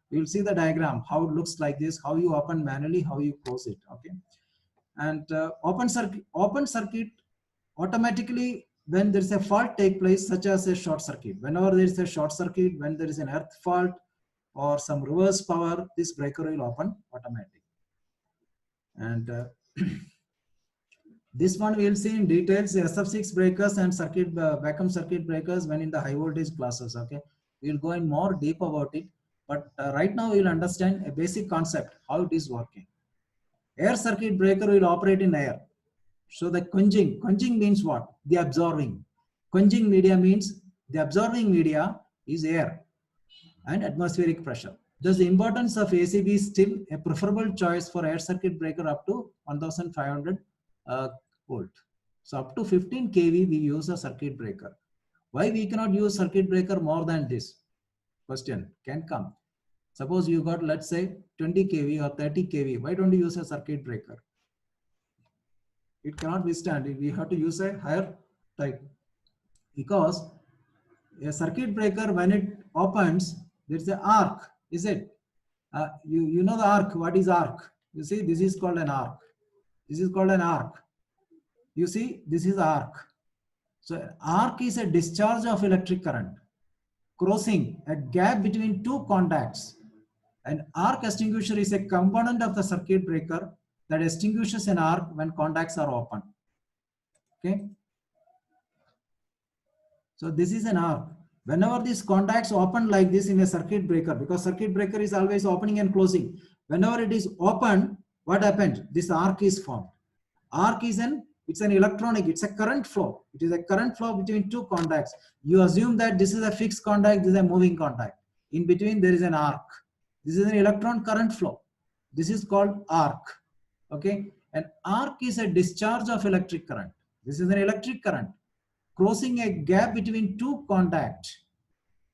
You will see the diagram, how it looks like this, how you open manually, how you close it. Okay, and open circuit automatically when there is a fault take place, such as a short circuit. Whenever there is a short circuit, when there is an earth fault or some reverse power, this breaker will open automatically. And this one we will see in details, SF6 breakers and circuit vacuum circuit breakers when in the high voltage classes. Okay, we will go in more deep about it, but right now we will understand a basic concept, how it is working. Air circuit breaker will operate in air. So the quenching means what? The absorbing. Quenching media means the absorbing media is air and atmospheric pressure. Thus the importance of ACB is still a preferable choice for air circuit breaker up to 1500 volt. So up to 15 kV we use a circuit breaker. Why we cannot use circuit breaker more than this? Question can come. Suppose you got, let's say, 20 kV or 30 kV. Why don't you use a circuit breaker? It cannot withstand it. We have to use a higher type, because a circuit breaker, when it opens, there's an arc, is it? You know the arc. What is arc? You see, this is called an arc. This is called an arc. You see, this is arc. So arc is a discharge of electric current crossing a gap between two contacts. An arc extinguisher is a component of the circuit breaker that extinguishes an arc when contacts are open. Okay. So this is an arc. Whenever these contacts open like this in a circuit breaker, because circuit breaker is always opening and closing. Whenever it is open, what happens? This arc is formed. Arc is it's an electronic, it's a current flow. It is a current flow between two contacts. You assume that this is a fixed contact, this is a moving contact. In between there is an arc. This is an electron current flow. This is called arc. Okay, an arc is a discharge of electric current. This is an electric current crossing a gap between two contacts.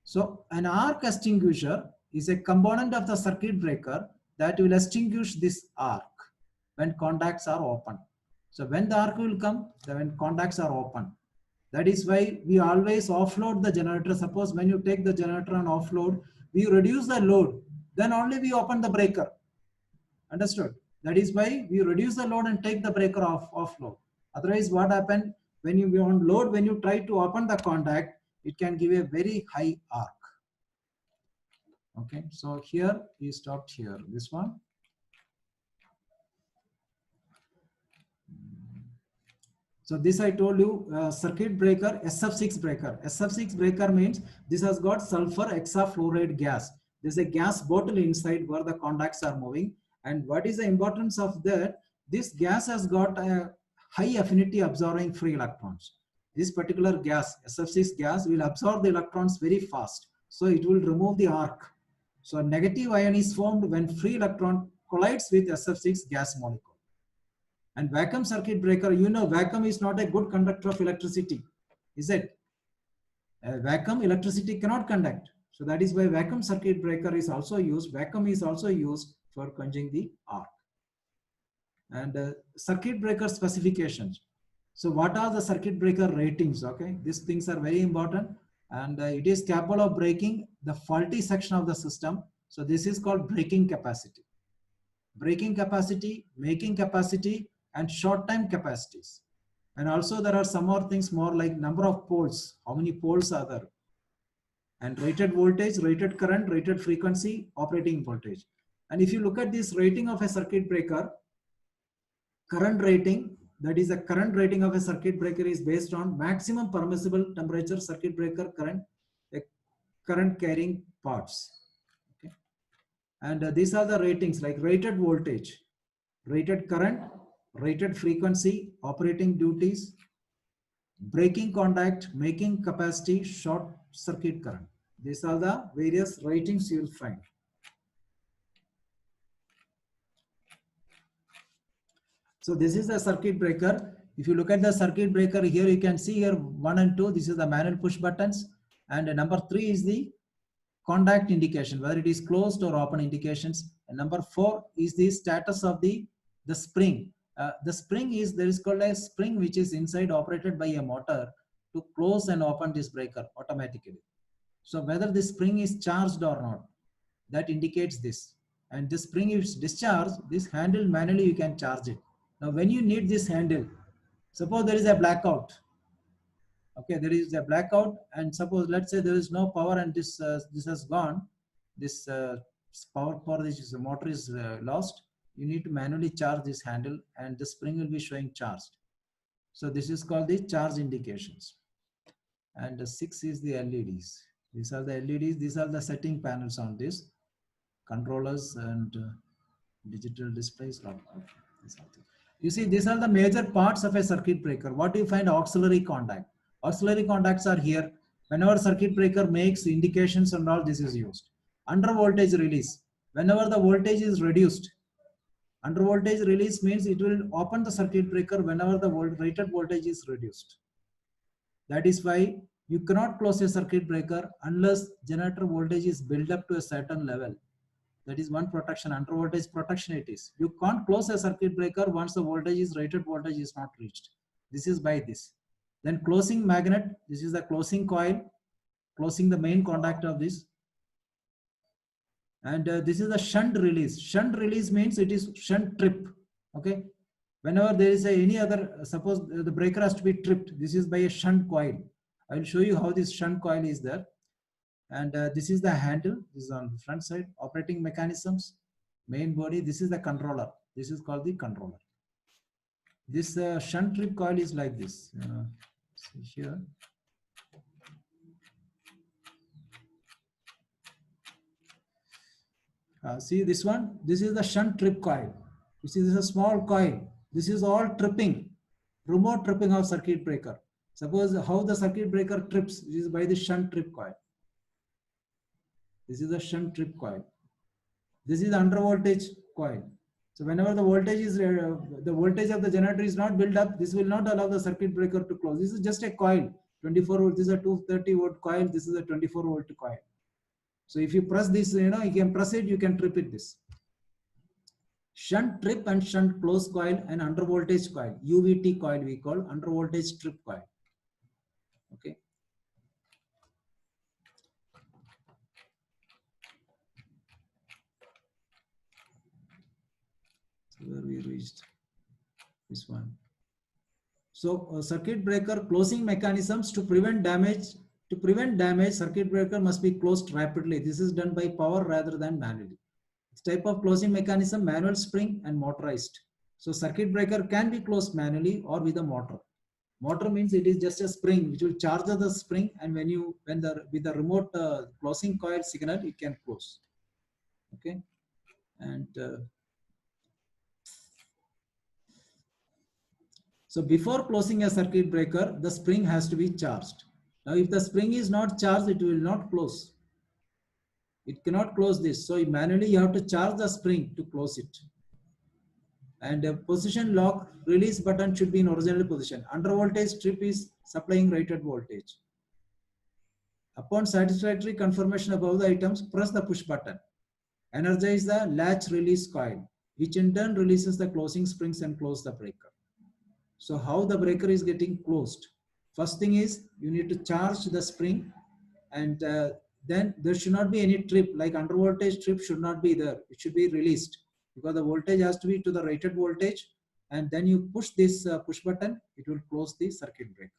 So an arc extinguisher is a component of the circuit breaker that will extinguish this arc when contacts are open. So when the arc will come, when contacts are open. That is why we always offload the generator. Suppose when you take the generator and offload, we reduce the load, then only we open the breaker. Understood? That is why we reduce the load and take the breaker offload. Otherwise, what happens when you on load, when you try to open the contact, it can give a very high arc. Okay, so here we stopped here. This one. So this I told you, circuit breaker, SF6 breaker. SF6 breaker means this has got sulfur hexafluoride gas. There's a gas bottle inside where the contacts are moving. And what is the importance of that? This gas has got a high affinity absorbing free electrons. This particular gas, SF6 gas, will absorb the electrons very fast. So it will remove the arc. So a negative ion is formed when free electron collides with SF6 gas molecule. And vacuum circuit breaker, you know, vacuum is not a good conductor of electricity, is it? A vacuum, electricity cannot conduct. So that is why vacuum circuit breaker is also used. Vacuum is also used for quenching the arc. And circuit breaker specifications. So what are the circuit breaker ratings? Okay, these things are very important. And it is capable of breaking the faulty section of the system. So this is called breaking capacity. Breaking capacity, making capacity, and short time capacities. And also there are some more things more like number of poles, how many poles are there, and rated voltage, rated current, rated frequency, operating voltage. And if you look at this rating of a circuit breaker, current rating, that is the current rating of a circuit breaker is based on maximum permissible temperature circuit breaker current, current carrying parts. Okay. And these are the ratings like rated voltage, rated current, rated frequency, operating duties, breaking contact, making capacity, short circuit current. These are the various ratings you will find. So this is the circuit breaker. If you look at the circuit breaker here, you can see here 1 and 2, this is the manual push buttons. And number 3 is the contact indication, whether it is closed or open indications. And number 4 is the status of the spring. The spring is, there is called a spring which is inside operated by a motor to close and open this breaker automatically. So whether the spring is charged or not, that indicates this. And the spring is discharged, this handle manually you can charge it. Now when you need this handle, suppose there is a blackout. Okay, there is a blackout, and suppose let's say there is no power and this has gone. This power for this motor is lost. You need to manually charge this handle and the spring will be showing charged. So this is called the charge indications. And the 6 is the LEDs. These are the LEDs. These are the setting panels on this. Controllers and digital displays. You see, these are the major parts of a circuit breaker. What do you find? Auxiliary contact. Auxiliary contacts are here. Whenever circuit breaker makes indications and all, this is used. Under voltage release. Whenever the voltage is reduced, under voltage release means it will open the circuit breaker whenever the rated voltage is reduced. That is why you cannot close a circuit breaker unless generator voltage is built up to a certain level. That is one protection. Under voltage protection it is. You can't close a circuit breaker once the voltage is rated voltage is not reached. This is by this. Then closing magnet. This is the closing coil, closing the main contact of this. And this is the shunt release. Shunt release means it is shunt trip. Okay. Whenever there is any other, suppose the breaker has to be tripped, this is by a shunt coil. I will show you how this shunt coil is there. And this is the handle. This is on the front side. Operating mechanisms, main body. This is the controller. This is called the controller. This shunt trip coil is like this. See here. See this one, this is the shunt trip coil. You see, this is a small coil. This is all tripping, remote tripping of circuit breaker. Suppose how the circuit breaker trips is by the shunt trip coil. This is a shunt trip coil. This is under voltage coil. So whenever the voltage is the voltage of the generator is not built up, this will not allow the circuit breaker to close. This is just a coil. 24 volt. This is a 230 volt coil. This is a 24 volt coil. So if you press this, you can press it, you can trip it this. Shunt trip and shunt close coil and under voltage coil. UVT coil we call under voltage trip coil. Okay. So where we reached this one. So circuit breaker closing mechanisms to prevent damage. To prevent damage, circuit breaker must be closed rapidly. This is done by power rather than manually. This type of closing mechanism, manual spring and motorized. So circuit breaker can be closed manually or with a motor. Motor means it is just a spring which will charge the spring, and with the remote closing coil signal, it can close. Okay, and so before closing a circuit breaker, the spring has to be charged. Now, if the spring is not charged, it will not close. It cannot close this. So manually you have to charge the spring to close it. And a position lock release button should be in original position. Under voltage trip is supplying rated voltage. Upon satisfactory confirmation above the items, press the push button. Energize the latch release coil, which in turn releases the closing springs and close the breaker. So how the breaker is getting closed? First thing is you need to charge the spring, and then there should not be any trip, like under voltage trip should not be there. It should be released because the voltage has to be to the rated voltage, and then you push this push button, it will close the circuit breaker.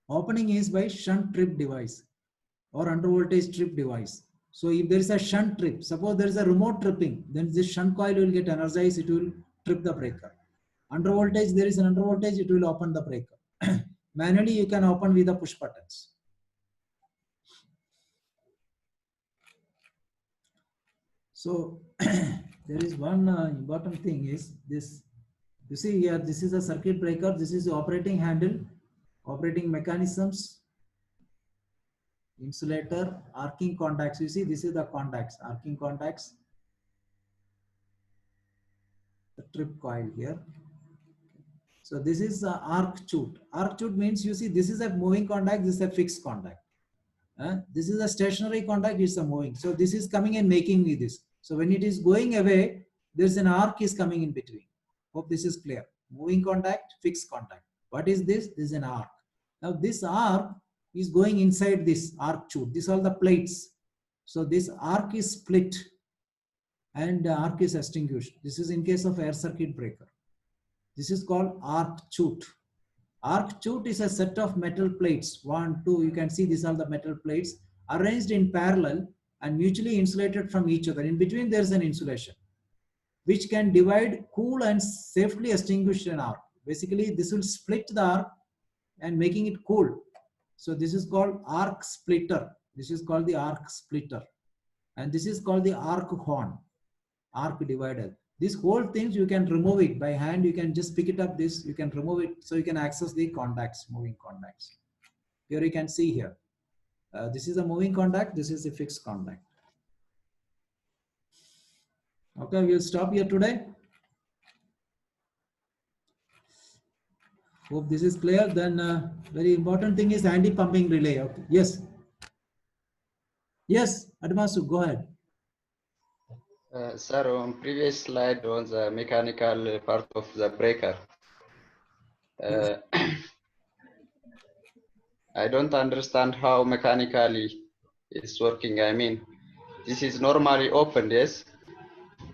Opening is by shunt trip device or under voltage trip device. So if there is a shunt trip, suppose there is a remote tripping, then this shunt coil will get energized, it will trip the breaker. Under voltage, there is an under voltage, it will open the breaker. Manually, you can open with the push buttons. So there is one important thing is this. You see here, this is a circuit breaker. This is the operating handle, operating mechanisms, insulator, arcing contacts. You see, this is the contacts, arcing contacts, the trip coil here. So this is the arc chute. Arc chute means, you see, this is a moving contact, this is a fixed contact. This is a stationary contact, it's a moving. So this is coming and making me this. So when it is going away, there's an arc is coming in between. Hope this is clear. Moving contact, fixed contact. What is this? This is an arc. Now this arc is going inside this arc chute. These are the plates. So this arc is split and the arc is extinguished. This is in case of air circuit breaker. This is called arc chute. Arc chute is a set of metal plates. 1, 2, you can see these are the metal plates arranged in parallel and mutually insulated from each other. In between there is an insulation which can divide, cool and safely extinguish an arc. Basically this will split the arc and making it cool. So this is called arc splitter. This is called the arc splitter. And this is called the arc horn, arc divider. These whole things you can remove it by hand. You can just pick it up this, you can remove it so you can access the contacts, moving contacts. Here you can see here. This is a moving contact, this is a fixed contact. Okay, we'll stop here today. Hope this is clear. Then very important thing is anti-pumping relay. Okay. Yes. Yes, Admasu, go ahead. Sir, on previous slide on the mechanical part of the breaker, I don't understand how mechanically it's working. I mean, this is normally open, yes?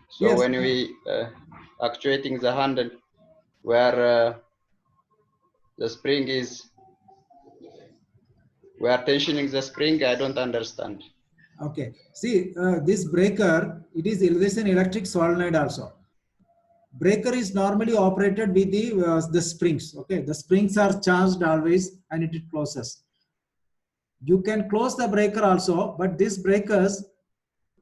So yes. When we actuating the handle where the spring is, we are tensioning the spring, I don't understand. Okay, see this breaker, there's an electric solenoid also. Breaker is normally operated with the springs. Okay, the springs are charged always and it closes. You can close the breaker also, but these breakers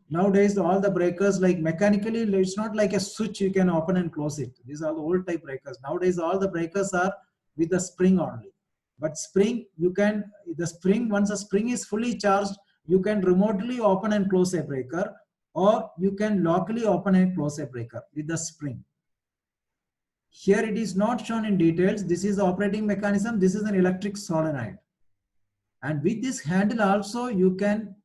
nowadays, all the breakers like mechanically, it's not like a switch you can open and close it. These are the old type breakers. Nowadays all the breakers are with the spring only. But spring, once a spring is fully charged, you can remotely open and close a breaker, or you can locally open and close a breaker with the spring. Here it is not shown in details. This is the operating mechanism. This is an electric solenoid. And with this handle also you can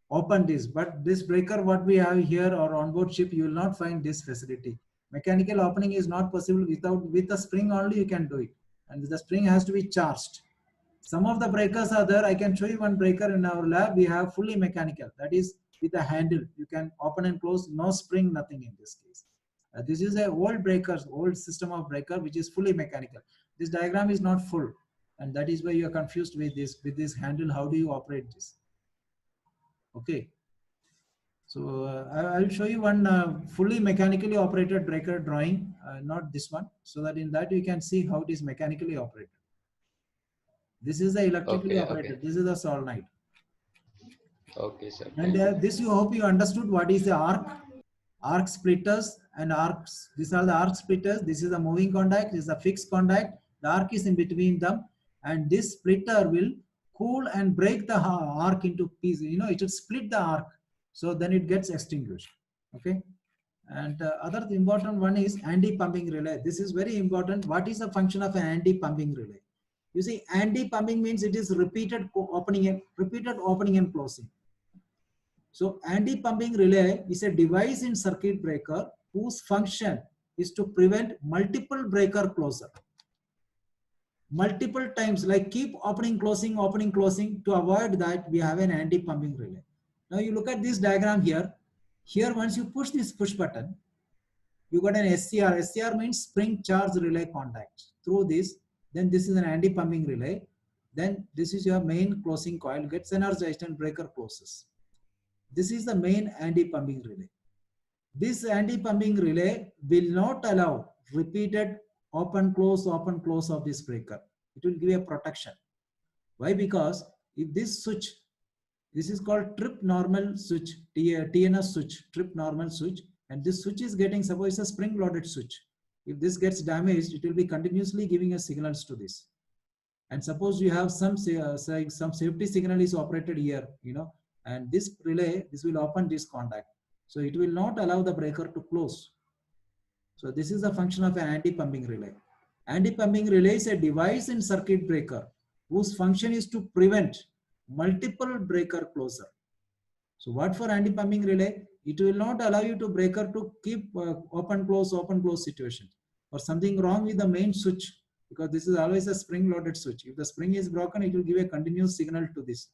open this, but this breaker what we have here or on board ship, you will not find this facility. Mechanical opening is not possible with the spring only you can do it. And the spring has to be charged. Some of the breakers are there. I can show you one breaker in our lab. We have fully mechanical. That is with a handle. You can open and close, no spring, nothing in this case. This is a old system of breaker which is fully mechanical. This diagram is not full, and that is why you are confused with this handle. How do you operate this? Okay. So I will show you one fully mechanically operated breaker drawing, not this one, so that in that you can see how it is mechanically operated. This is the electrically operated. This is the solenoid. Okay, sir. And this you hope you understood what is the arc splitters and arcs. These are the arc splitters. This is a moving contact. This is a fixed contact. The arc is in between them, and this splitter will cool and break the arc into pieces. You know, it will split the arc, so then it gets extinguished. Okay. And other important one is anti-pumping relay. This is very important. What is the function of an anti-pumping relay? You see, anti-pumping means it is repeated opening and closing. So anti-pumping relay is a device in circuit breaker whose function is to prevent multiple breaker closure. Multiple times, like keep opening, closing. To avoid that, we have an anti-pumping relay. Now you look at this diagram here. Here, once you push this push button, you got an SCR. SCR means spring charge relay contact. Through this, then this is an anti-pumping relay. Then this is your main closing coil, gets energized and breaker closes. This is the main anti-pumping relay. This anti-pumping relay will not allow repeated open close of this breaker. It will give a protection. Why? Because if this switch, this is called trip normal switch, TNS switch, trip normal switch, and this switch is getting, suppose a spring loaded switch. If this gets damaged, it will be continuously giving a signals to this. And suppose you have some safety signal is operated here, you know, and this relay, this will open this contact. So it will not allow the breaker to close. So this is the function of an anti-pumping relay. Anti-pumping relay is a device in circuit breaker whose function is to prevent multiple breaker closure. So what for anti-pumping relay? It will not allow you to breaker to keep open close situation, or something wrong with the main switch, because this is always a spring loaded switch. If the spring is broken, it will give a continuous signal to this.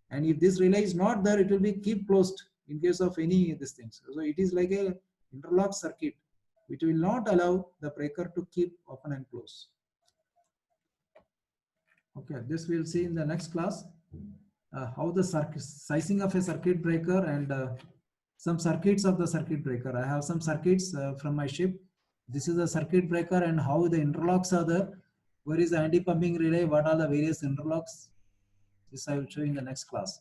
And if this relay is not there, it will be keep closed in case of any of these things. So it is like a interlock circuit, which will not allow the breaker to keep open and close. Okay, this we'll see in the next class. How the sizing of a circuit breaker and some circuits of the circuit breaker. I have some circuits from my ship. This is the circuit breaker and how the interlocks are there. Where is the anti-pumping relay? What are the various interlocks? This I will show you in the next class.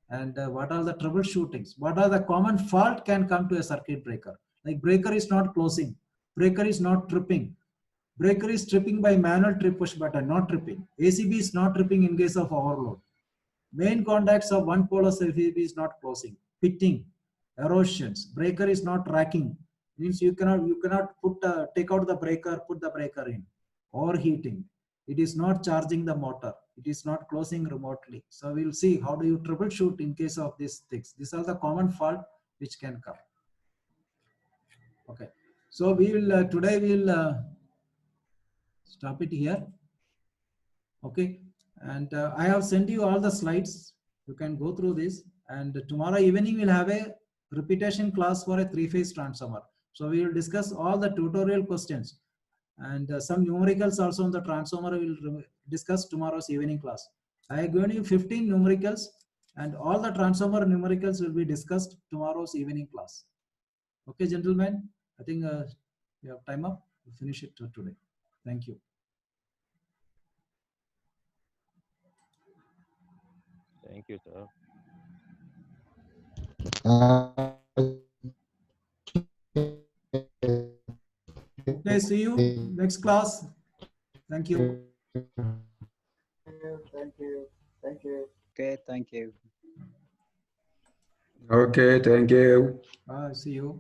And what are the troubleshootings? What are the common fault can come to a circuit breaker? Like breaker is not closing, breaker is not tripping. Breaker is tripping by manual trip push button, not tripping. ACB is not tripping in case of overload. Main contacts of one pole of ACB is not closing. Pitting, erosions. Breaker is not racking. Means you cannot take out the breaker, put the breaker in. Overheating. It is not charging the motor. It is not closing remotely. So we will see how do you troubleshoot in case of these things. These are the common fault which can come. Okay. So we will today we will stop it here. Okay. And I have sent you all the slides. You can go through this. And tomorrow evening we'll have a repetition class for a three-phase transformer. So we will discuss all the tutorial questions and some numericals also on the transformer. We will discuss tomorrow's evening class. I have given you 15 numericals, and all the transformer numericals will be discussed tomorrow's evening class. Okay, gentlemen. I think we have time up. We'll finish it today. Thank you. Thank you, sir. Okay, see you next class. Thank you. Thank you. Okay, thank you. Okay, thank you. See you.